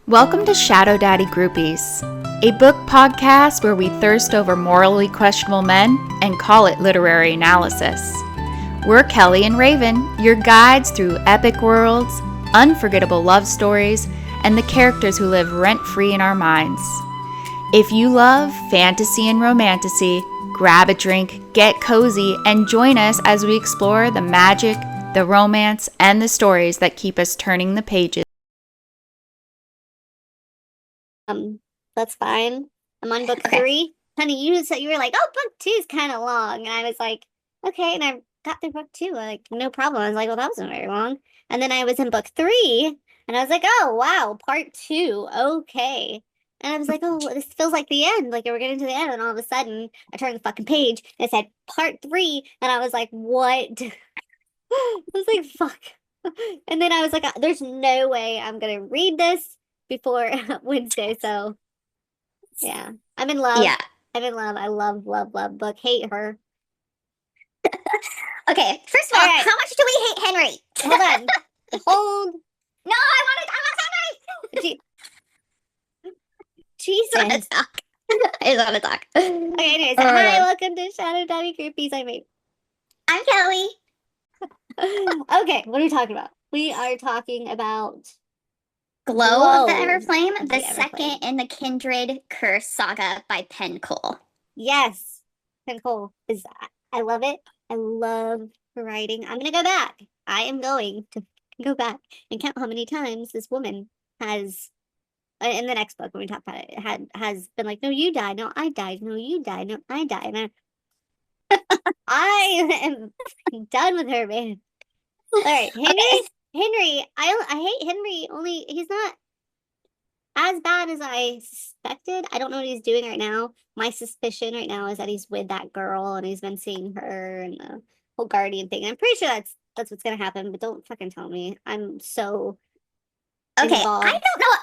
Welcome to Shadow Daddy Groupies, a book podcast where we thirst over morally questionable men and call it literary analysis. We're Kellie and Raven, your guides through epic worlds, unforgettable love stories, and the characters who live rent-free in our minds. If you love fantasy and romantasy, grab a drink, get cozy, and join us as we explore the magic, the romance, and the stories that keep us turning the pages. That's fine. I'm on book Okay. 3. Honey, you were like, oh, book 2 is kind of long. And I was like, okay. And I got through book 2. Like, no problem. I was like, well, that wasn't very long. And then I was in book 3 and I was like, oh, wow, part 2. Okay. And I was like, oh, this feels like the end. Like, we're getting to the end. And all of a sudden, I turned the fucking page and it said part 3. And I was like, what? I was like, fuck. And then I was like, there's no way I'm going to read this before Wednesday. So, yeah. I'm in love. Yeah. I'm in love. I love, love, love book. Hate her. Okay. First of all, All right. how much do we hate Henry? Hold on. Hold. No, I want Henry. Jesus. I want to talk. I want to talk. Okay, anyways. Hi, welcome to Shadow Daddy Groupies. I'm Kellie. Okay, what are we talking about? We are talking about Glow of the Glow. Everflame, the The second Everflame. in the Kindred Curse saga by Penn Cole. Yes. Nicole is. I love it. I love her writing. I'm gonna go back. I am going to go back and count how many times this woman has, in the next book when we talk about it, has been like, no, you died. No, I died. No, you died. No, I died. And I am done with her, man. All right, Henry. I hate Henry. Only he's not as bad as I suspected. I don't know what he's doing right now. My suspicion right now is that he's with that girl and he's been seeing her and the whole guardian thing. I'm pretty sure that's what's gonna happen, but don't fucking tell me. I'm so Okay, involved. I don't know.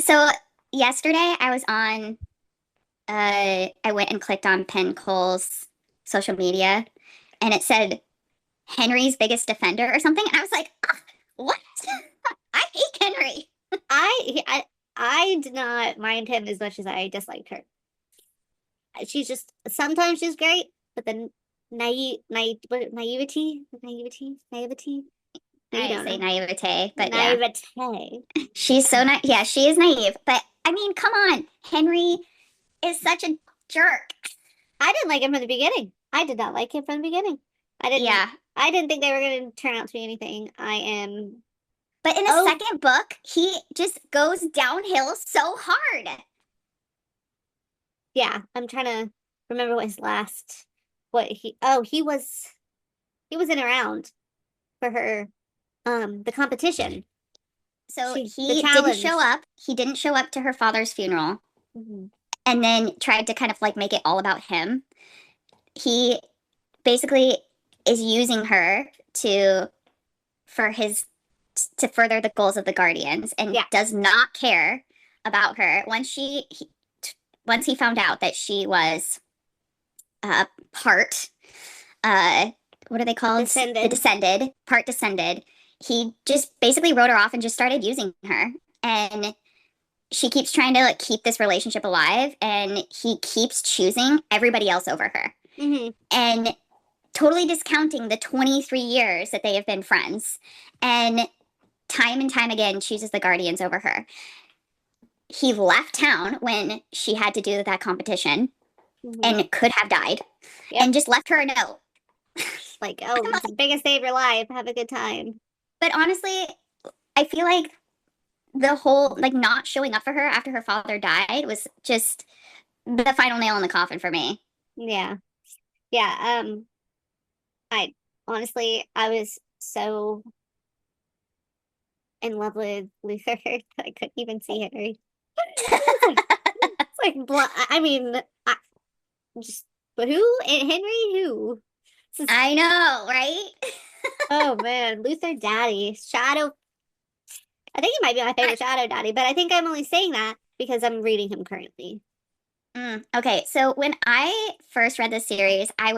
So yesterday I was on, I went and clicked on Penn Cole's social media and it said Henry's biggest defender or something. And I was like, what? I hate Henry. I did not mind him as much as I disliked her. She's just sometimes she's great, but then naivety. I don't say know. naivete, but yeah. Naivete. She's so naive. Yeah, she is naive. But I mean, come on. Henry is such a jerk. I didn't like him from the beginning. I did not like him from the beginning. I didn't think they were going to turn out to be anything. But in the second book, he just goes downhill so hard. Yeah, I'm trying to remember what his last. He was in around for her, the competition. So he didn't show up. He didn't show up to her father's funeral, and then tried to kind of like make it all about him. He basically is using her to further the goals of the Guardians, and does not care about her. Once he found out that she was part, what are they called? Part descended. He just basically wrote her off and just started using her. And she keeps trying to like keep this relationship alive, and he keeps choosing everybody else over her. And totally discounting the 23 years that they have been friends. And time again chooses the Guardians over her. He left town when she had to do that competition and could have died, and just left her a note. Like, oh, it's the biggest day of your life. Have a good time. But honestly, I feel like the whole, like, not showing up for her after her father died was just the final nail in the coffin for me. Yeah. Yeah. I was so in love with Luther that I couldn't even see Henry. It's like, I mean, but who? Henry? Who? I know, right? Oh man, Luther Daddy, Shadow. I think he might be my favorite Shadow Daddy, but I think I'm only saying that because I'm reading him currently. Okay, so when I first read this series, I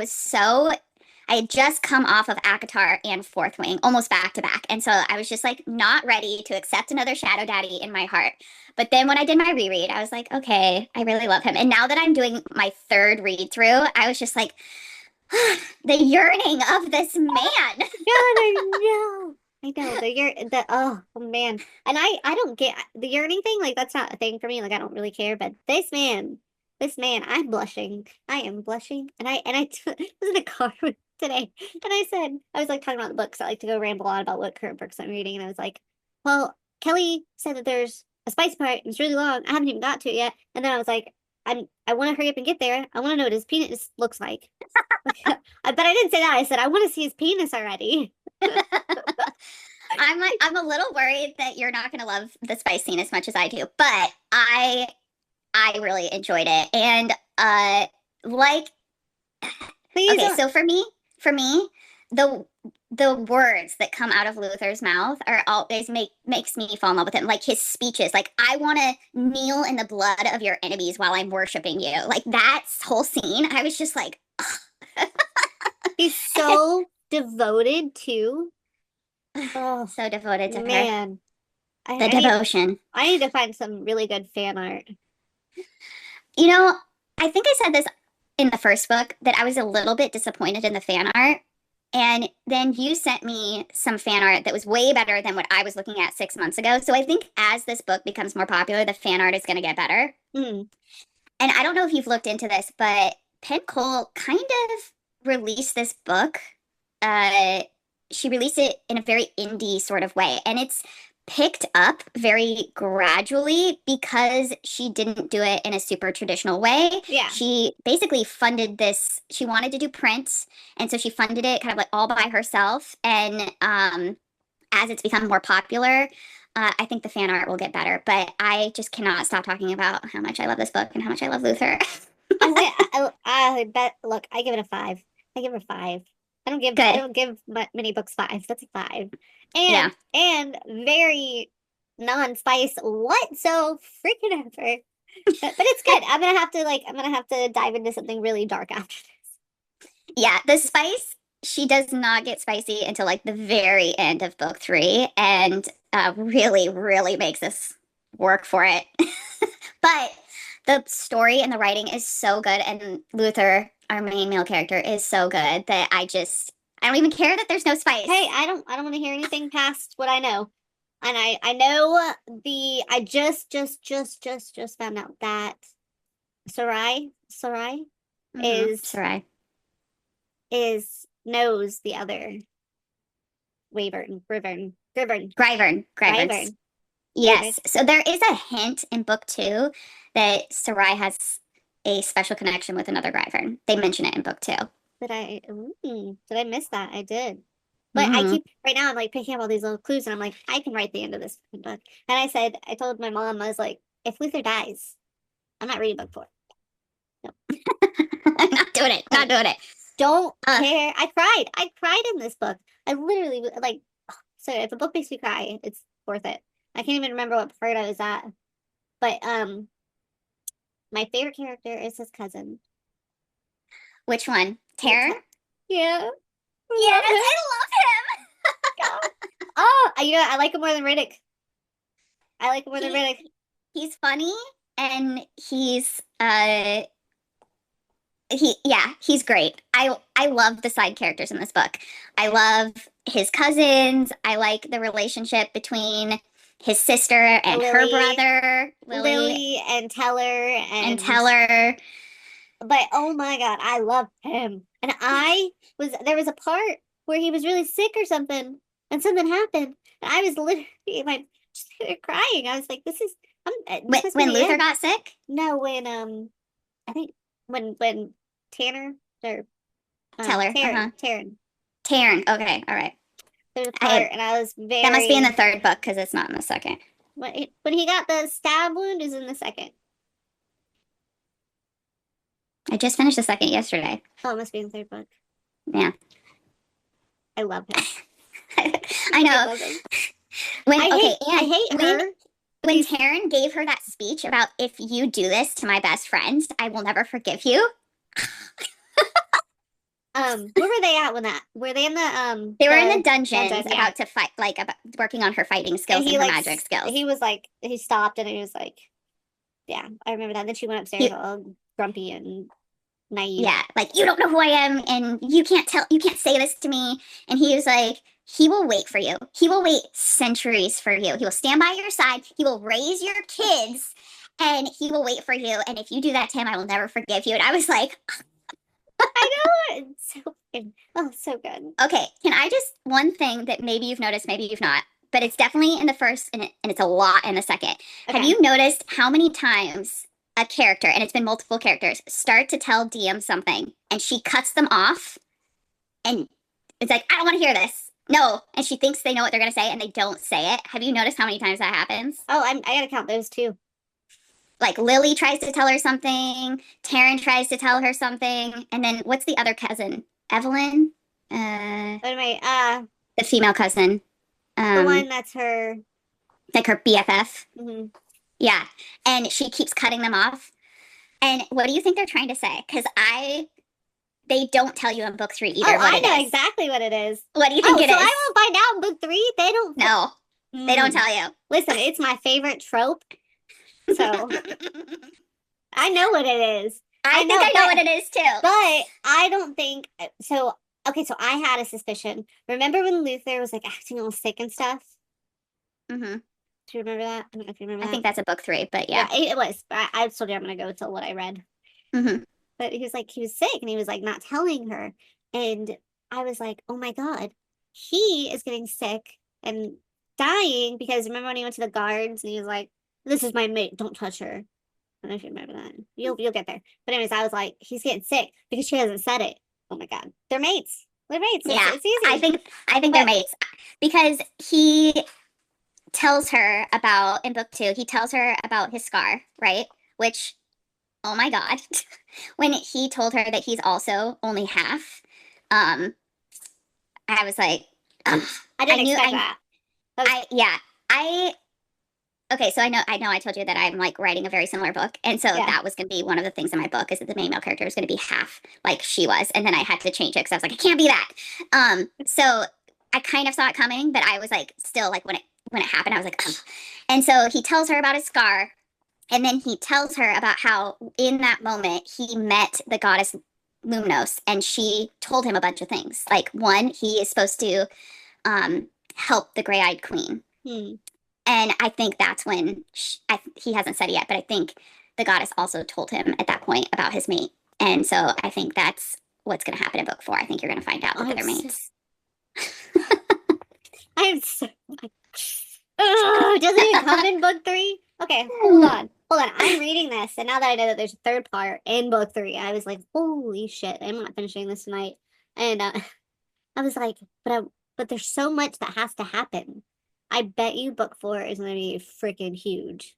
I had just come off of ACOTAR and Fourth Wing, almost back to back. And so I was just like not ready to accept another Shadow Daddy in my heart. But then when I did my reread, I was like, okay, I really love him. And now that I'm doing my third read through, I was just like, the yearning of this man. God, I know. Oh man. And I don't get the yearning thing, like that's not a thing for me. Like I don't really care, but this man, I'm blushing. I am blushing. And I was in a car today and I was like talking about the books. I like to go ramble on about what current books I'm reading, and I was like, well, Kellie said that there's a spice part and it's really long. I haven't even got to it yet. And then I was like, I want to hurry up and get there. I want to know what his penis looks like. But I didn't say that. I said I want to see his penis already. I'm a little worried that you're not going to love the spice scene as much as I do, but I really enjoyed it. And like, Please okay, so for me, the words that come out of Luther's mouth are always makes me fall in love with him. Like his speeches, like I want to kneel in the blood of your enemies while I'm worshiping you. Like that whole scene, I was just like, he's so devoted to. Oh, so devoted to man. her. The devotion. I need to find some really good fan art. You know, I think I said this in the first book that I was a little bit disappointed in the fan art. And then you sent me some fan art that was way better than what I was looking at 6 months ago. So I think as this book becomes more popular, the fan art is going to get better. Mm. And I don't know if you've looked into this, but Penn Cole kind of released this book. She released it in a very indie sort of way. And it's picked up very gradually because she didn't do it in a super traditional way. Yeah. She basically funded this. She wanted to do prints, and so she funded it kind of like all by herself. And as it's become more popular, I think the fan art will get better. But I just cannot stop talking about how much I love this book and how much I love Luther. I bet. Look, I give it a 5. I give it a 5. I don't give many books 5s. That's a 5. And very non-spice whatso freaking ever. But it's good. I'm gonna have to dive into something really dark after this. Yeah, the spice, she does not get spicy until like the very end of book 3, and really, really makes us work for it. But the story and the writing is so good, and Luther, our main male character, is so good that I don't even care that there's no spice. Hey, I don't want to hear anything past what I know. And I know I just found out that Sarai knows the other Gryvern. Yes. So there is a hint in book 2 that Sarai has a special connection with another Gryvern. They mention it in book 2. Did I miss that? I did. But right now I'm like picking up all these little clues, and I'm like, I can write the end of this book. And I told my mom, I was like, if Luther dies, I'm not reading book 4. No. I'm not doing it. Don't care. I cried in this book. I literally like, so if a book makes me cry, it's worth it. I can't even remember what part I was at. But my favorite character is his cousin. Which one? Terran? Yeah. Yes, I love him. Oh, I like him more than Riddick. He's funny, and he's he's great. I love the side characters in this book. I love his cousins. I like the relationship between his sister and her brother, Lily and Teller. But oh my God, I love him. And there was a part where he was really sick or something, and something happened, and I was literally crying. I was like, "This is when Luther got sick." No, when I think when Tanner or Teller, Taryn. Okay, all right. There's a part, and I was very. That must be in the third book because it's not in the second. When he got the stab wound is in the second. I just finished the second yesterday. Oh, it must be in the third book. Yeah. I love him. I know. I hate her. When Taryn gave her that speech about, if you do this to my best friend, I will never forgive you. Where were they at when that? Were they in They were in the dungeons yeah. about to fight, like about working on her fighting skills and her magic skills. He was like, he stopped and he was like, yeah, I remember that. Then she went upstairs all grumpy and naive. Yeah, like, you don't know who I am, and you can't say this to me. And he was like, he will wait for you. He will wait centuries for you. He will stand by your side. He will raise your kids, and he will wait for you. And if you do that to him, I will never forgive you. And I was like, I know, it's so good. Oh, so good. Okay, can I just, one thing that maybe you've noticed, maybe you've not, but it's definitely in the first, and it's a lot in the second. Okay. Have you noticed how many times a character, and it's been multiple characters, start to tell DM something, and she cuts them off, and it's like, I don't want to hear this. No, and she thinks they know what they're going to say, and they don't say it. Have you noticed how many times that happens? Oh, I gotta count those too. Like, Lily tries to tell her something, Taryn tries to tell her something, and then what's the other cousin? Evelyn? What am I? The female cousin. The one that's her... Like her BFF. Mm-hmm. Yeah. And she keeps cutting them off. And what do you think they're trying to say? Because they don't tell you in book 3 either. I know exactly what it is. What do you think it is? So I won't find out in book 3? They don't... No. They don't tell you. Listen, it's my favorite trope. So I know what it is. I think I know what it is too. But I don't think so. Okay, so I had a suspicion. Remember when Luther was like acting all sick and stuff? Mm-hmm. Do you remember that? I don't know if you remember that. I think that's a book 3, but yeah. It was. I told you I'm gonna go to what I read. Mm-hmm. But he was sick and he was like not telling her. And I was like, oh my God, he is getting sick and dying because remember when he went to the guards and he was like, this is my mate, don't touch her. I don't know if you remember that. You'll get there. But anyways, I was like, he's getting sick because she hasn't said it. Oh my God. They're mates. They're mates. Yeah. It's easy. I think they're mates. Because he tells her about, in book 2, he tells her about his scar, right? Which, oh my God. When he told her that he's also only half, I was like, I didn't expect that. Okay, so I know I told you that I'm like writing a very similar book. And so that was going to be one of the things in my book is that the main male character was going to be half like she was. And then I had to change it because I was like, it can't be that. So I kind of saw it coming, but I was like, still like when it happened, I was like, ugh. And so he tells her about his scar. And then he tells her about how in that moment he met the goddess Lumnos and she told him a bunch of things. Like one, he is supposed to help the gray-eyed queen. And I think that's when he hasn't said it yet, but I think the goddess also told him at that point about his mate. And so I think that's what's going to happen in book 4. I think you're going to find out that they're mates. I'm so... doesn't it come in book 3? Okay, hold on. I'm reading this, and now that I know that there's a third part in book 3, I was like, holy shit, I'm not finishing this tonight. And I was like, but there's so much that has to happen. I bet you book 4 is going to be freaking huge.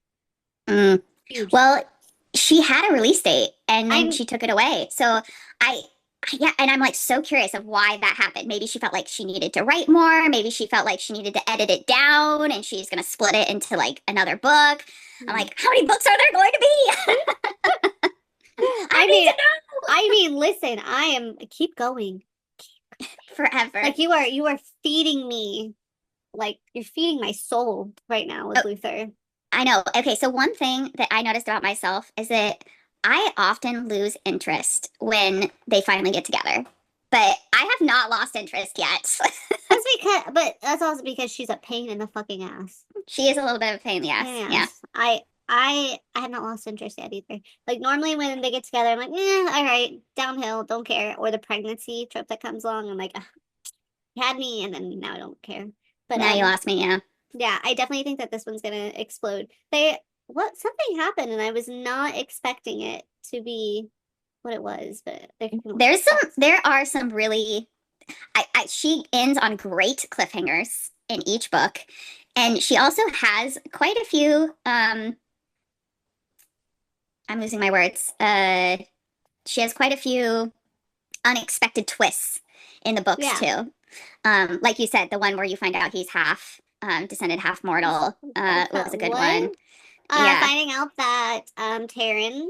Huge. Well, she had a release date, and then she took it away. So and I'm like so curious of why that happened. Maybe she felt like she needed to write more. Maybe she felt like she needed to edit it down, and she's going to split it into like another book. I'm like, how many books are there going to be? I mean, listen, keep going. Forever. Like you are feeding me. Like, you're feeding my soul right now with Luther. I know. Okay, so one thing that I noticed about myself is that I often lose interest when they finally get together. But I have not lost interest yet. But that's also because she's a pain in the fucking ass. She is a little bit of a pain in the ass. Yeah. I have not lost interest yet either. Like, normally when they get together, I'm like, all right, downhill, don't care. Or the pregnancy trip that comes along, I'm like, you had me, and then now I don't care. But now you lost me, yeah. Yeah, I definitely think that this one's gonna explode. Something happened and I was not expecting it to be what it was, but there are some really she ends on great cliffhangers in each book. And she also has quite a few I'm losing my words. She has quite a few unexpected twists in the books too. Like you said, the one where you find out he's half descended, half mortal was a good one. Finding out that Taryn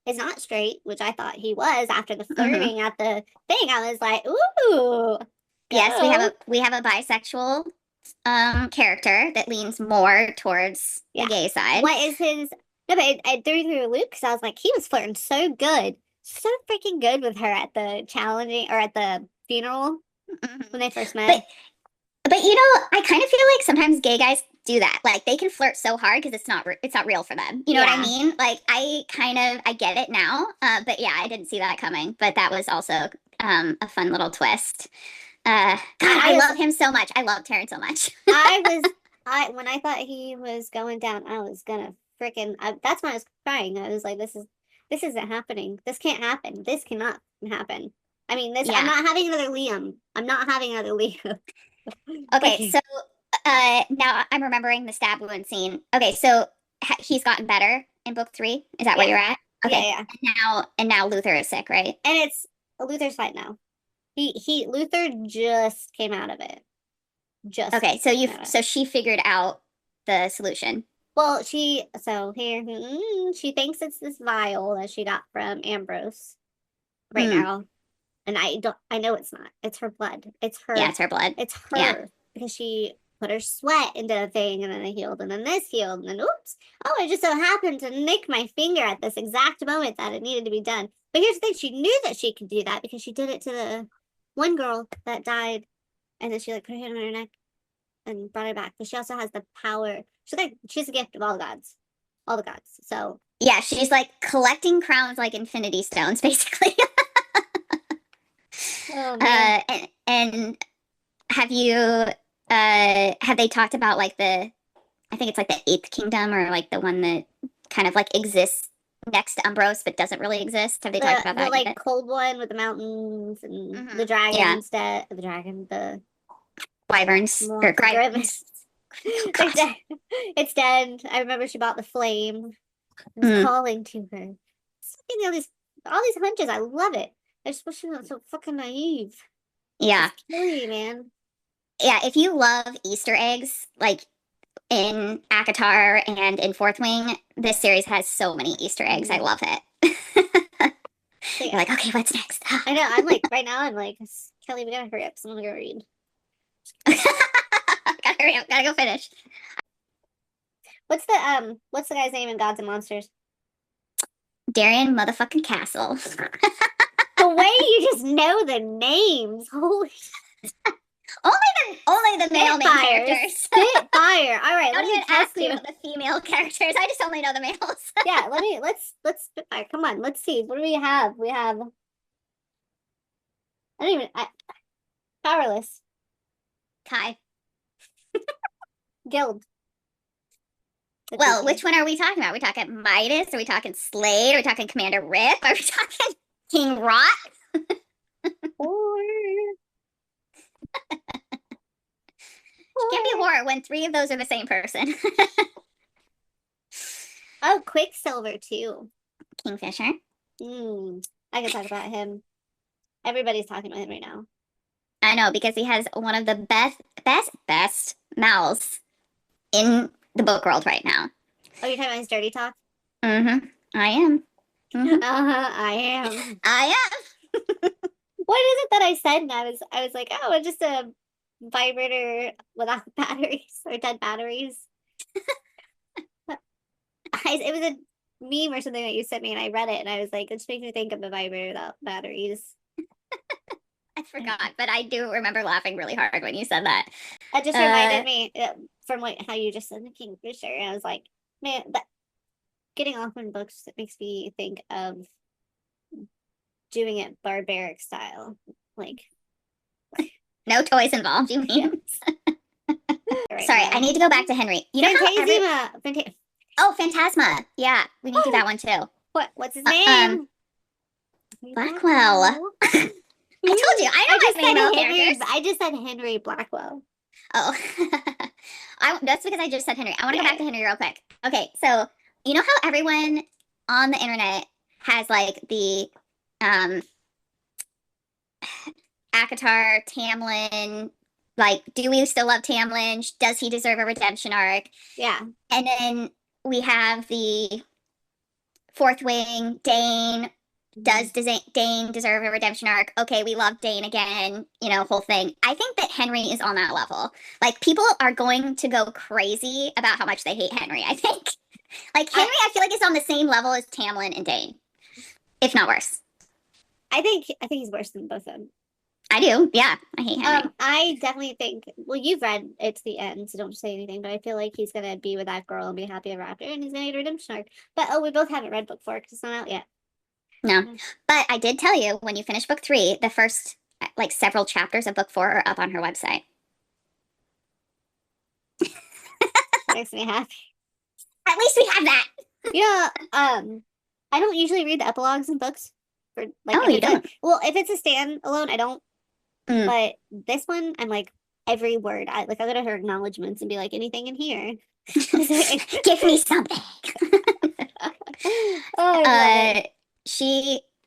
is not straight, which I thought he was after the flirting at the thing. I was like, ooh. Yes, we have a bisexual character that leans more towards the gay side. What is his? No, but it threw through a loop because I was like, he was flirting so good, so freaking good with her at the challenging or at the funeral when they first met. But you know, I kind of feel like sometimes gay guys do that. Like they can flirt so hard because it's not real for them. You know what I mean? Like I get it now. But yeah, I didn't see that coming. But that was also a fun little twist. God, I love him so much. I love Terrence so much. When I thought he was going down, I was gonna freaking. That's why I was crying. I was like, this isn't happening. This can't happen. This cannot happen. I mean, I'm not having another Liam. I'm not having another Liam. Okay, so now I'm remembering the stab wound scene. Okay, so he's gotten better in book 3. Is that where you're at? Okay, yeah. And now Luther is sick, right? And it's Luther's fine now. Luther just came out of it. Okay, so she figured out the solution. Well, she thinks it's this vial that she got from Ambrose right now. And I know it's not. It's her blood. It's her. Yeah, it's her blood. It's her. Because she put her sweat into the thing and then it healed and then this healed and then oops. Oh, I just so happened to nick my finger at this exact moment that it needed to be done. But here's the thing, she knew that she could do that because she did it to the one girl that died and then she like put her hand on her neck and brought her back. But she also has the power. She's a gift of all the gods. All the gods. So yeah, she's like collecting crowns like infinity stones, basically. Oh, man. And have they talked about like I think it's like the 8th kingdom or like the one that kind of like exists next to Ambrose but doesn't really exist? Have they talked about that? The like cold one with the mountains and the dragon instead. The dragon, the wyverns or griffins. It's dead. I remember she bought the flame. It was calling to her. All these hunches. I love it. I just wish she wasn't so fucking naive. Yeah. It's scary, man. Yeah, if you love Easter eggs, like in ACOTAR and in Fourth Wing, this series has so many Easter eggs. I love it. You're like, okay, what's next? I know. I'm like, right now, I'm like, Kellie, we gotta hurry up. So I'm gonna go read. Gotta hurry up. Gotta go finish. What's the guy's name in Gods and Monsters? Darian motherfucking Castle. The way you just know the names. Holy shit. Only the male main characters. Spitfire. All right, let me ask you the female characters. I just only know the males. Yeah, let's Spitfire. Come on, let's see. What do we have? We have powerless. Kai. Guild. Well, which one are we talking about? Are we talking Midas? Are we talking Slade? Are we talking Commander Rip? Are we talking King Rot? Can't be horror when 3 of those are the same person. Oh, Quicksilver too. Kingfisher. I can talk about him. Everybody's talking about him right now. I know, because he has one of the best mouths in the book world right now. Oh, you're talking about his dirty talk? Mm-hmm. I am. Mm-hmm. I am. I am. What is it that I said? And I was like, oh, it's just a vibrator without batteries or dead batteries. It was a meme or something that you sent me, and I read it, and I was like, it just makes me think of a vibrator without batteries. I forgot, but I do remember laughing really hard when you said that. That just reminded me from how you just said the Kingfisher, and I was like, man, getting off in books, it makes me think of doing it barbaric style, like no toys involved. You mean? Right Sorry, now. I need to go back to Henry. You know how Phantasma. Yeah, we need to do that one too. What's his name? Blackwell. I told you, I know my female characters. I just said Henry Blackwell. Oh, that's because I just said Henry. I want to go back to Henry real quick. Okay, so you know how everyone on the internet has like the ACOTAR, Tamlin, like, do we still love Tamlin? Does he deserve a redemption arc? Yeah. And then we have the Fourth Wing, Dane. Does Dane deserve a redemption arc? Okay, we love Dane again, whole thing. I think that Henry is on that level. Like, people are going to go crazy about how much they hate Henry, I think. Like, Henry, I feel like, is on the same level as Tamlin and Dane, if not worse. I think he's worse than both of them. I do, yeah. I hate Henry. I definitely think, well, you've read It's the End, so don't say anything, but I feel like he's going to be with that girl and be happy ever after, and he's going to get a redemption arc. But, we both haven't read book 4 because it's not out yet. No, but I did tell you, when you finish book 3, the first, several chapters of book 4 are up on her website. Makes me happy. At least we have that. Yeah, I don't usually read the epilogues in books. For, you don't? Well, if it's a standalone, I don't. But this one, I'm like, every word. I go to her acknowledgments and be like, anything in here? Give me something.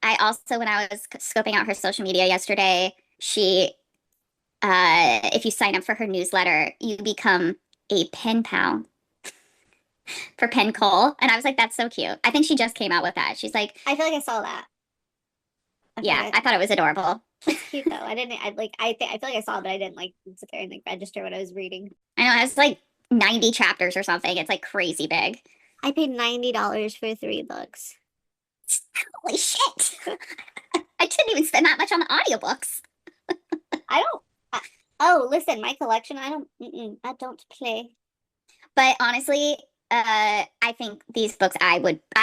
I also, when I was scoping out her social media yesterday, if you sign up for her newsletter, you become a pen pal for Pen Cole. And I was like, that's so cute. I think she just came out with that. She's like, I feel like I saw that. I thought it was adorable. It's cute though. I feel like I saw it, but I didn't sit there and register what I was reading. I know, it's like 90 chapters or something. It's like crazy big. I paid $90 for 3 books. Holy shit. I didn't even spend that much on the audiobooks. Listen, my collection, I don't play. But honestly, I think these books, I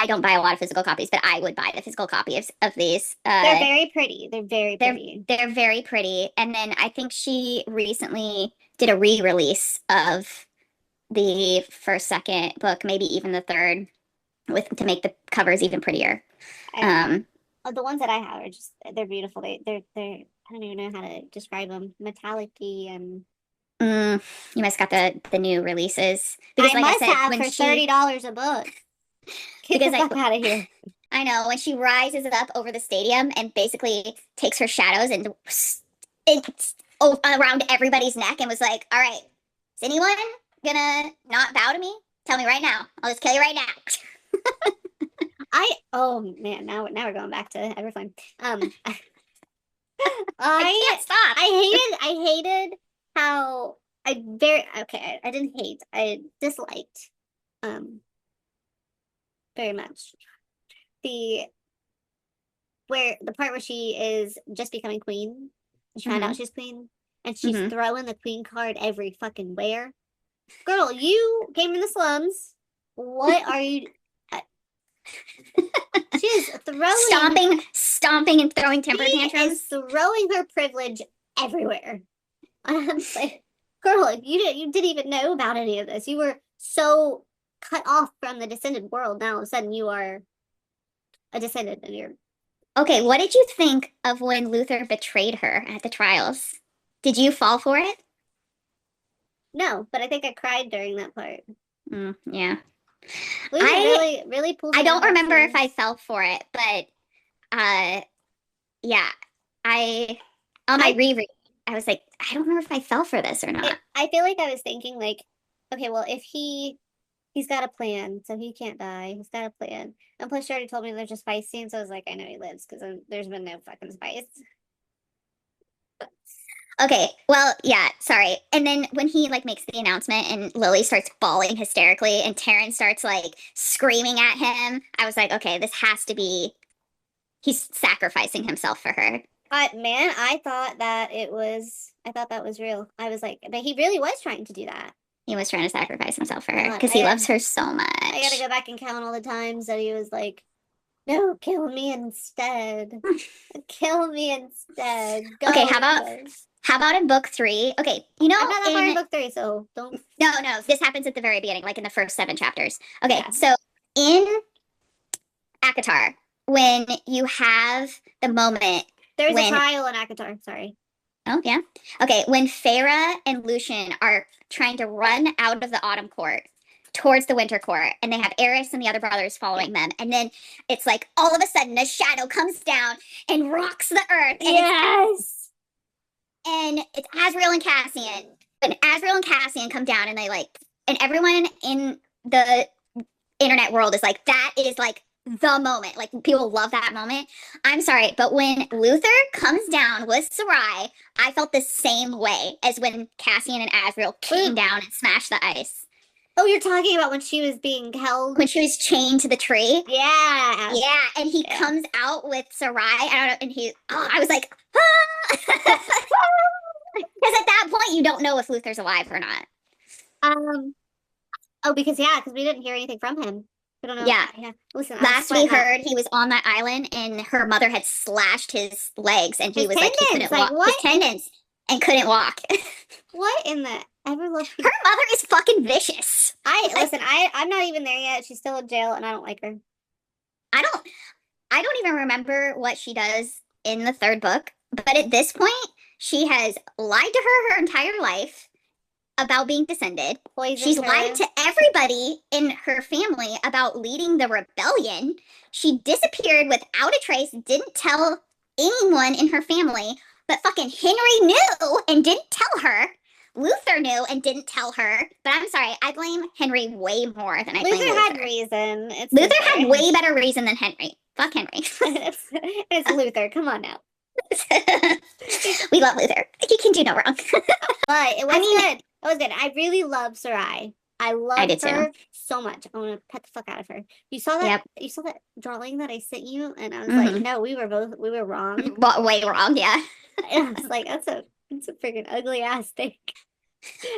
don't buy a lot of physical copies, but I would buy the physical copy of these. They're very pretty. They're very pretty. They're very pretty. And then I think she recently did a re-release of the first, second book, maybe even the third, to make the covers even prettier. The ones that I have are just, they're beautiful. They're I don't even know how to describe them. Metallic-y and... You must got the new releases. Because, I said, have for $30 a book. Get the fuck out of here. I know, when she rises up over the stadium and basically takes her shadows and it's around everybody's neck and was like, all right, is anyone gonna not bow to me? Tell me right now. I'll just kill you right now. Oh man, now we're going back to Everflame. I can't stop. I hated how I disliked very much the part where she is just becoming queen. She found out she's queen, and she's throwing the queen card every fucking where. Girl, you came in the slums. What are you? She's stomping and throwing temper tantrums. Is throwing her privilege everywhere. I'm like, girl, you didn't even know about any of this. You were so cut off from the descended world. Now all of a sudden you are a descendant and you're... Okay, what did you think of when Luther betrayed her at the trials? Did you fall for it? No, but I think I cried during that part. Yeah. Luther really pulled. I don't remember if I fell for it, but yeah. On my reread, I was like, I don't remember if I fell for this or not. I feel like I was thinking like, okay, well, if he's got a plan, so he can't die. He's got a plan. And plus, she already told me there's a spice scene, so I was like, I know he lives because there's been no fucking spice. Okay, well, yeah, sorry. And then when he makes the announcement and Lily starts bawling hysterically and Taryn starts screaming at him, I was like, okay, this has to be, he's sacrificing himself for her. Man, I thought that was real. I was like, but he really was trying to do that. He was trying to sacrifice himself for her because he loves her so much. I gotta go back and count all the times that he was like, no, kill me instead. Kill me instead. Go okay, how about in book 3? Okay, I'm not that far in book 3, so don't... No, this happens at the very beginning, in the first 7 chapters. Okay, yeah. So in ACOTAR, when you have the moment... There's a trial in ACOTAR, sorry. Oh, yeah? Okay, when Feyre and Lucien are trying to run out of the Autumn Court towards the Winter Court, and they have Eris and the other brothers following them, and then it's all of a sudden a shadow comes down and rocks the earth. And yes! And it's Azriel and Cassian. And Azriel and Cassian come down and they and everyone in the internet world is that is the moment. Like, people love that moment. I'm sorry, but when Luther comes down with Sarai, I felt the same way as when Cassian and Azriel came down and smashed the ice. Oh, you're talking about when she was being held? When she was chained to the tree? Yeah. Yeah, and he comes out with Sarai, I don't know, and I was like, ah! Because at that point, you don't know if Luther's alive or not. Oh, because we didn't hear anything from him. We don't know. Yeah. Listen, last we heard, he was on that island, and her mother had slashed his legs, and he was like, he couldn't walk. His tendons, and couldn't walk. What in the Everflame? Her mother is fucking vicious. Listen, I'm not even there yet. She's still in jail, and I don't like her. I don't even remember what she does in the third book, but at this point, she has lied to her entire life about being descended. She's lied to everybody in her family about leading the rebellion. She disappeared without a trace, didn't tell anyone in her family, but fucking Henry knew and didn't tell her. Luther knew and didn't tell her. But I'm sorry, I blame Henry way more than I blame Luther. Luther had reason. Luther had way better reason than Henry. Fuck Henry. It's Luther. Come on now. We love Luther. He can do no wrong. But it was good. It was good. I really love Sarai. I loved her so much. I want to pet the fuck out of her. You saw that? Yep. You saw that drawing that I sent you, and I was like, no, we were wrong. Way wrong, yeah. And I was like, that's a freaking ugly ass thing.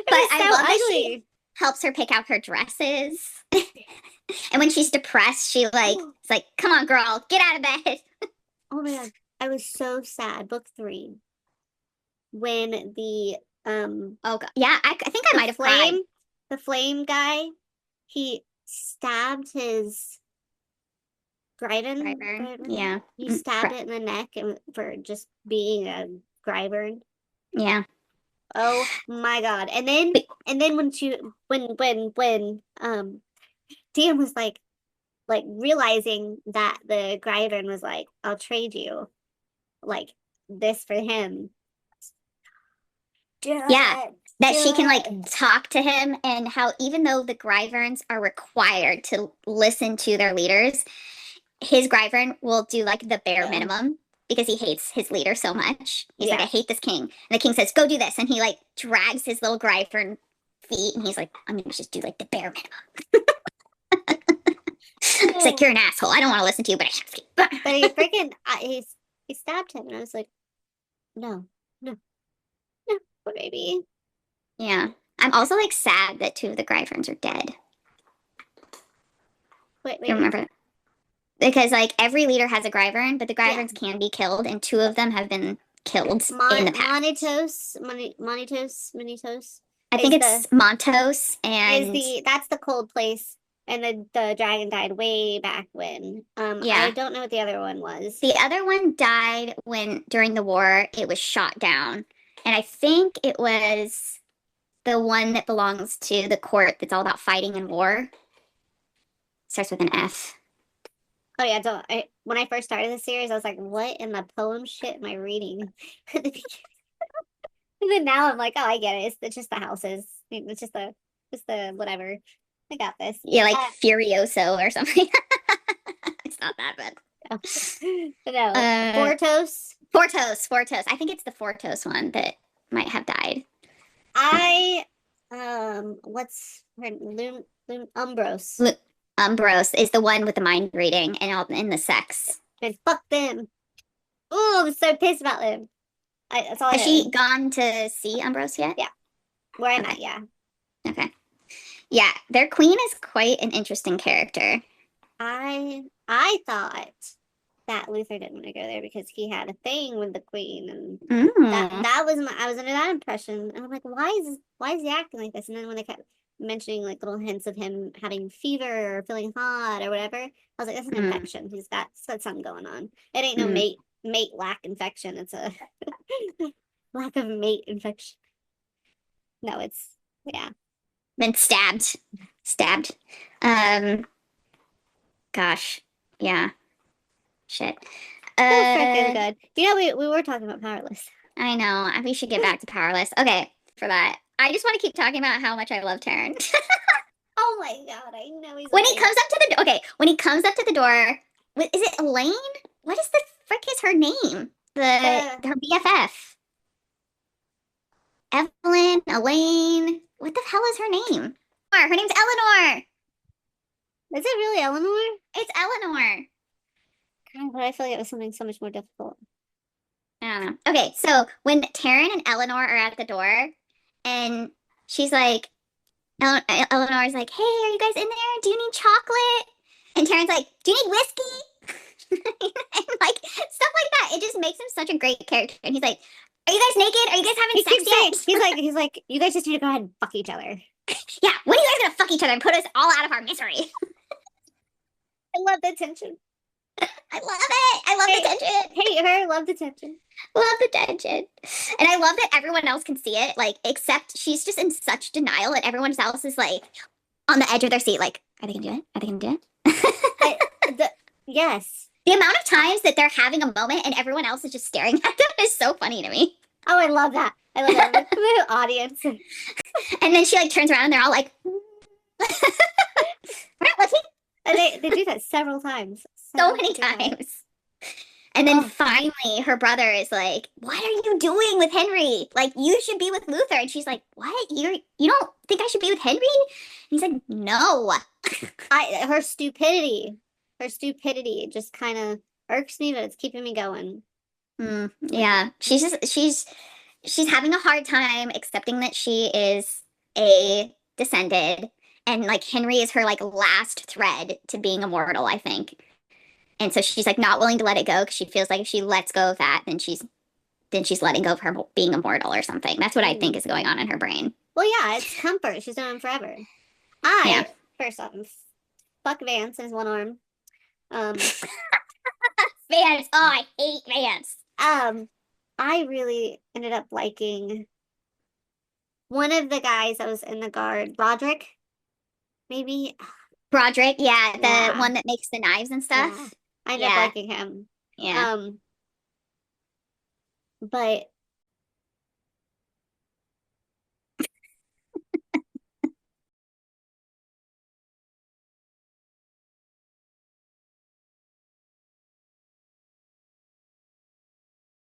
But I love that she helps her pick out her dresses. And when she's depressed, she it's like, come on, girl, get out of bed. Oh my god, I was so sad. Book 3, when the oh god, yeah, I think I might have cried. The flame guy, he stabbed his Gryvon. Yeah, he stabbed it in the neck for just being a Gryvon. Yeah. Oh my god! And then when Dan was like realizing that the Gryvon was like, I'll trade you like this for him. Yeah, that she can like talk to him, and how even though the Gryverns are required to listen to their leaders, his Gryvern will do like the bare minimum because he hates his leader so much. He's like, I hate this king. And the king says, go do this. And he like drags his little Gryvern feet, and he's like, I'm going to just do like the bare minimum. It's like, you're an asshole. I don't want to listen to you, but I have to. But he freaking, he stabbed him, and I was like, no, poor baby. Yeah. I'm also like sad that 2 of the Gryverns are dead. Wait. You remember that? Because like every leader has a Gryvern, but the Gryverns can be killed, and 2 of them have been killed in the past. Monitos. I think it's Montos, and that's the cold place, and the dragon died way back when. I don't know what the other one was. The other one died during the war it was shot down, and I think it was the one that belongs to the court that's all about fighting and war. Starts with an F. Oh yeah, when I first started the series, I was like, what in the poem shit am I reading? And then now I'm like, oh, I get it. It's just the houses. It's just the whatever. I got this. Yeah, like Furioso or something. It's not that bad. No. Fortos. I think it's the Fortos one that might have died. What's her name? Umbros. Umbros is the one with the mind reading and the sex. And fuck them. Oh, I'm so pissed about them. That's all. Has she gone to see Umbros yet? Yeah. Where I'm at, yeah. Okay. Yeah, their queen is quite an interesting character. I thought that Luther didn't want to go there because he had a thing with the queen, and that was I was under that impression, and I'm like, why is he acting like this? And then when they kept mentioning like little hints of him having fever or feeling hot or whatever, I was like, that's an infection. He's got something going on. It ain't no mate lack infection. It's a lack of mate infection. No, it's been stabbed. Gosh, yeah. Shit. Freaking good. You know, we were talking about powerless. I know. We should get back to powerless. Okay, for that. I just want to keep talking about how much I love Taryn. Oh my god, I know he's when he comes up to the when he comes up to the door, is it Elaine? What is the frick is her name? Her BFF. Evelyn, Elaine. What the hell is her name? Her name's Eleanor. Is it really Eleanor? It's Eleanor. God, but I feel like it was something so much more difficult. I don't know. Okay, so when Taryn and Eleanor are at the door, and she's like, Eleanor's like, "Hey, are you guys in there? Do you need chocolate?" And Taryn's like, "Do you need whiskey?" And like stuff like that. It just makes him such a great character. And he's like, "Are you guys naked? Are you guys having sex yet?" He's like, "You guys just need to go ahead and fuck each other." Yeah, when are you guys gonna fuck each other and put us all out of our misery? I love the tension. I love it. I love the tension. Hate her. Love the tension. Love the tension. And I love that everyone else can see it, like, except she's just in such denial, and everyone else is like on the edge of their seat, like, are they gonna do it? Are they gonna do it? Yes. The amount of times that they're having a moment and everyone else is just staring at them is so funny to me. Oh, I love that. I love that. The audience. And then she like turns around and they're all like, we're not looking. And they do that several times. So many times. And then finally her brother is like, "What are you doing with Henry? Like, you should be with Luther." And she's like, "What? You don't think I should be with Henry?" And he's like, "No." Her stupidity just kind of irks me, but it's keeping me going. Yeah. She's having a hard time accepting that she is a descended, and like Henry is her like last thread to being immortal, I think. And so she's like not willing to let it go because she feels like if she lets go of that, then she's letting go of her being immortal or something. That's what I think is going on in her brain. Well, yeah, it's comfort. She's known him forever. First off, fuck Vance and his one arm. Vance. Oh, I hate Vance. I really ended up liking one of the guys that was in the guard, Roderick, maybe. Broderick, yeah, the one that makes the knives and stuff. Yeah. I ended up liking him. Yeah. But